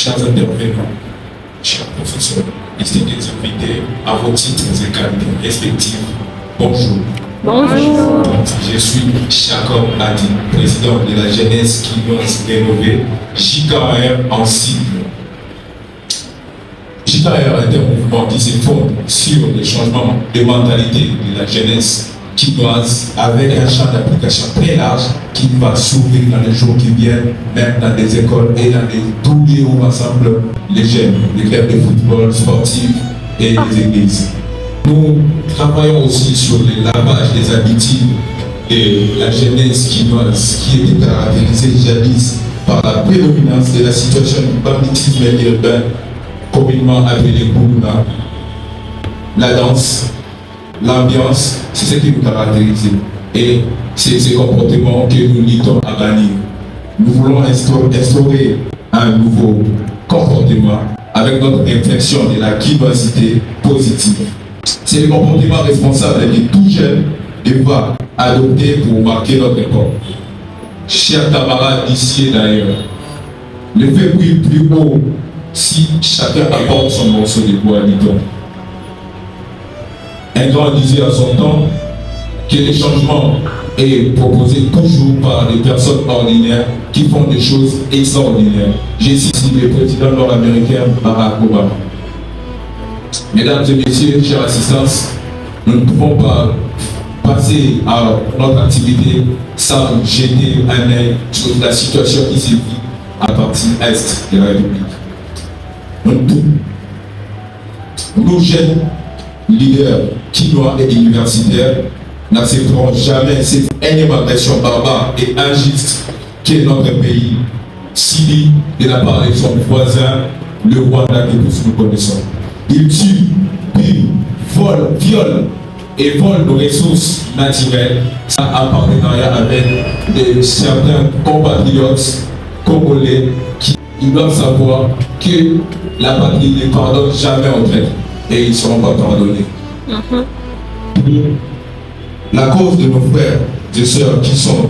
chers intervenants, chers professeurs, distingués invités à vos titres et qualités respectifs, bonjour. Bonjour. Je suis Jacob Adi, président de la jeunesse quinoise rénovée, JKR en sigle. JKR est un mouvement qui se fonde sur le changement de mentalité de la jeunesse quinoise avec un champ d'application très large qui va s'ouvrir dans les jours qui viennent, même dans des écoles et dans tous lieux où rassemblent les jeunes, les clubs de football, sportifs et les églises. Nous travaillons aussi sur le lavage des habitudes de la jeunesse quinoise qui était caractérisée jadis par la prédominance de la situation du banditisme urbain, communément appelé Boulouna. La danse, l'ambiance, c'est ce qui nous caractérise. Et c'est ces comportements que nous luttons à bannir. Nous voulons instaurer un nouveau comportement avec notre réflexion de la quinoisité positive. C'est le comportement responsable que tout jeune devra adopter pour marquer notre époque. Chers camarades d'ici et d'ailleurs, le feu brille plus haut si chacun apporte son morceau de bois, dit-on. Un grand disait à son temps que le changement est proposé toujours par des personnes ordinaires qui font des choses extraordinaires. J'ai cité le président nord-américain Barack Obama. Mesdames et messieurs, chers assistants, nous ne pouvons pas passer à notre activité sans jeter un œil sur la situation qui se vit à partie est de la République. Nous jeunes leaders quinois et universitaires n'accepterons jamais cette énième agression barbare et injuste que notre pays subit de la part de son voisin, le Rwanda que tous nous connaissons. Il tue, pille, vole, viole et vole nos ressources naturelles en partenariat avec certains compatriotes congolais qui doivent savoir que la patrie ne pardonne jamais en traite et ils ne seront pas pardonnés. La cause de nos frères et sœurs qui sont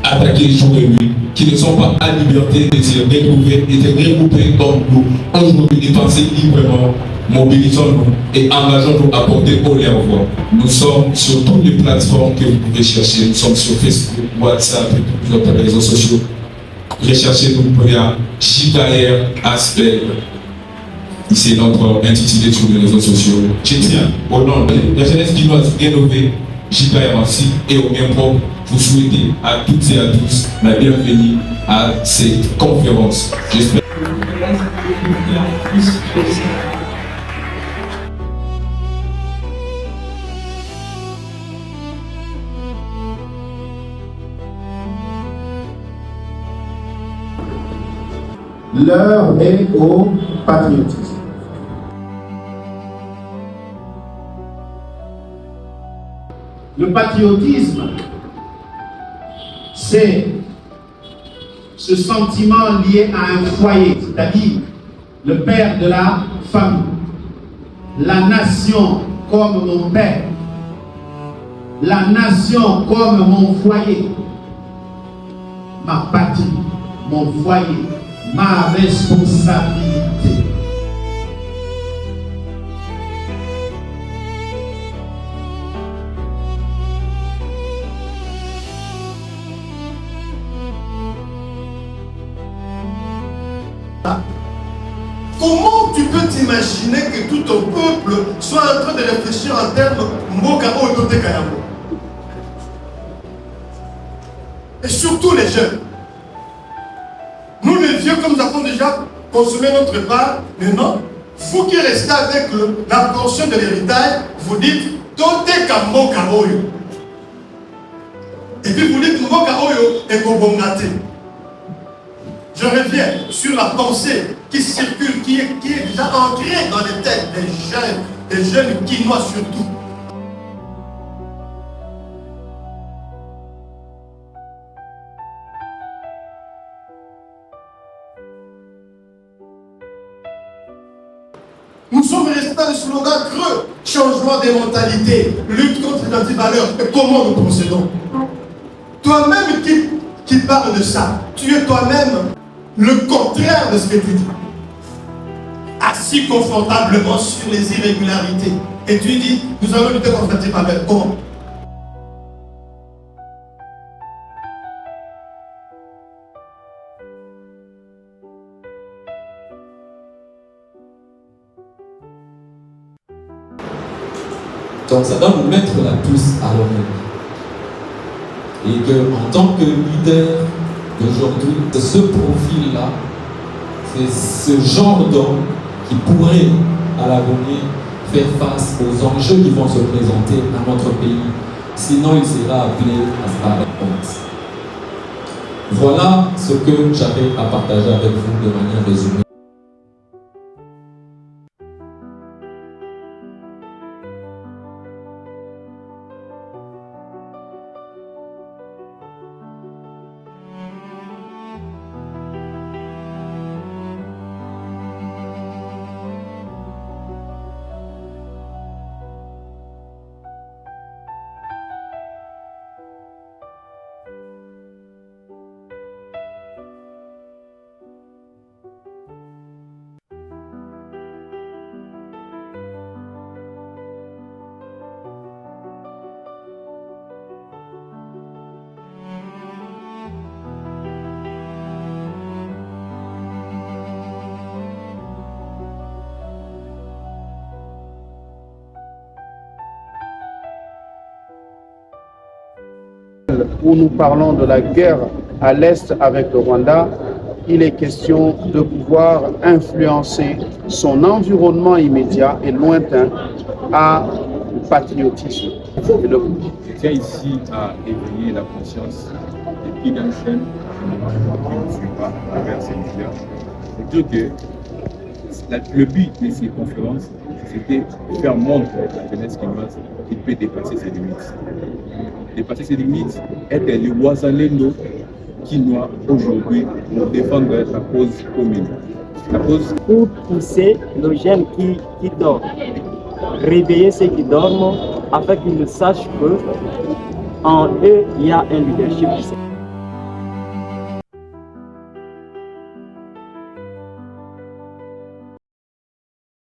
attaqués jour et nuit, qui ne sont pas à liberté de se retrouver et de regrouper comme nous aujourd'hui, de penser librement, mobilisons-nous et engageons-nous à porter haut leur voix. Nous sommes sur toutes les plateformes que vous pouvez chercher. Nous sommes sur Facebook, WhatsApp et tous les autres réseaux sociaux. Recherchez-nous pour JKR Aspect. C'est notre intitulé sur les réseaux sociaux. Je tiens, au nom de la jeunesse quinoise rénovée, JKR ainsi et au bien propre, vous souhaiter à toutes et à tous la bienvenue à cette conférence. J'espère. L'heure est au patriotisme. Le patriotisme, c'est ce sentiment lié à un foyer, c'est-à-dire le père de la famille, la nation comme mon père, la nation comme mon foyer, ma patrie, mon foyer, ma responsabilité. Comment tu peux t'imaginer que tout ton peuple soit en train de réfléchir en termes Mboka Oyote Kayamo? Et surtout les jeunes. Nous les vieux, comme nous avons déjà consommé notre part, mais non, vous qui restez avec la portion de l'héritage, vous dites Tote Kamboka Oyo. Et puis vous dites Mboka Oyo et Kobongate. Je reviens sur la pensée qui circule, qui est déjà ancrée dans les têtes des jeunes quinois surtout. Nous sommes restés dans le slogan creux, changement des mentalités, lutte contre les antivaleurs. Et comment nous procédons? Toi-même qui parle de ça, tu es toi-même le contraire de ce que tu dis. Assis confortablement sur les irrégularités. Et tu dis, nous allons lutter contre cette avec comment? Donc ça doit nous mettre la puce à l'oreille. Et qu'en tant que leader d'aujourd'hui, de ce profil-là, c'est ce genre d'homme qui pourrait à l'avenir faire face aux enjeux qui vont se présenter à notre pays. Sinon, il sera appelé à se la honte. Voilà ce que j'avais à partager avec vous de manière résumée. Où nous parlons de la guerre à l'Est avec le Rwanda, il est question de pouvoir influencer son environnement immédiat et lointain à patriotisme. Je tiens ici à éveiller la conscience des Big Ancien qui ne suivent pas à travers ces médias. C'est dire que le but de ces conférences, c'était de faire montre à la jeunesse quinoise qu'il peut dépasser ses limites. Dépasser ses limites, être les Wazalendo quinois aujourd'hui pour défendre la cause commune. La cause pour pousser nos jeunes qui dorment, réveiller ceux qui dorment afin qu'ils sachent qu'en eux, il y a un leadership.